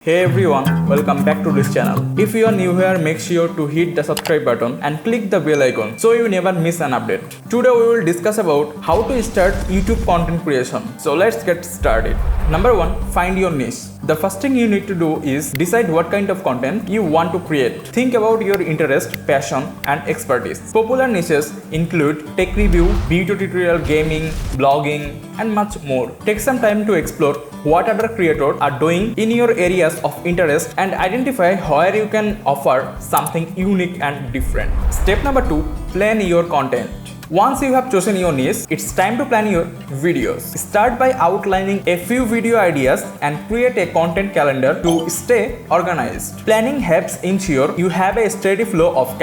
Hey everyone, welcome back to this channel. If you are new here, make sure to hit the subscribe button and click the bell icon so you never miss an update. Today we will discuss about how to start YouTube content creation. So let's get started. Number 1, find your niche. The first thing you need to do is decide what kind of content you want to create. Think about your interest, passion and expertise. Popular niches include tech review, video tutorial, gaming, blogging and much more. Take some time to explore what other creators are doing in your areas of interest and identify where you can offer something unique and different. Step number 2, plan your content. Once you have chosen your niche, it's time to plan your videos. Start by outlining a few video ideas and create a content calendar to stay organized. Planning helps ensure you have a steady flow of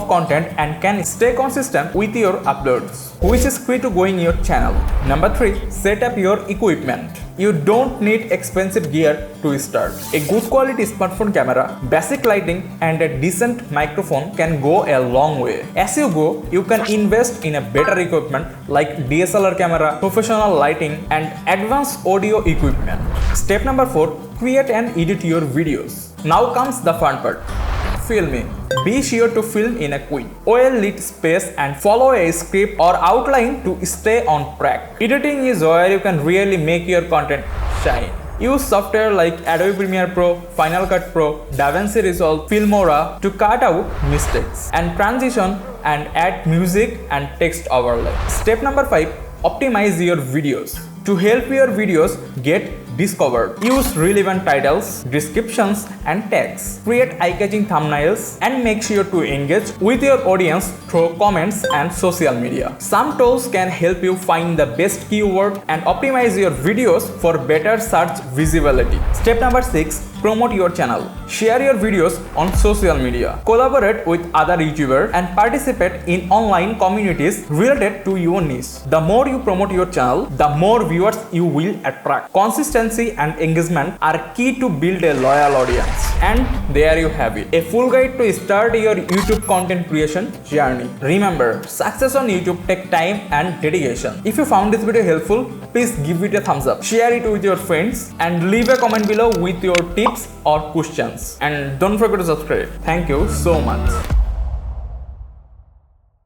content and can stay consistent with your uploads, which is key to growing your channel. Number 3, set up your equipment. You don't need expensive gear to start. A good quality smartphone camera, basic lighting and a decent microphone can go a long way. As you go, you can invest in a better equipment like DSLR camera, professional lighting and advanced audio equipment. Step number 4, create and edit your videos. Now comes the fun part. Filming. Be sure to film in a quick, well-lit space and follow a script or outline to stay on track. Editing is where you can really make your content shine. Use software like Adobe Premiere Pro, Final Cut Pro, DaVinci Resolve, Filmora to cut out mistakes and transition and add music and text overlay. Step number 5, optimize your videos. To help your videos get discovered, use relevant titles, descriptions and tags. Create eye-catching thumbnails and make sure to engage with your audience through comments and social media. Some tools can help you find the best keyword and optimize your videos for better search visibility. Step number 6, promote your channel. Share your videos on social media. Collaborate with other YouTubers and participate in online communities related to your niche. The more you promote your channel, the more viewers you will attract. Consistency and engagement are key to build a loyal audience. And there you have it, a full guide to start your YouTube content creation journey. Remember, success on YouTube takes time and dedication. If you found this video helpful, please give it a thumbs up, share it with your friends and leave a comment below with your tips or questions. And don't forget to subscribe. Thank you so much.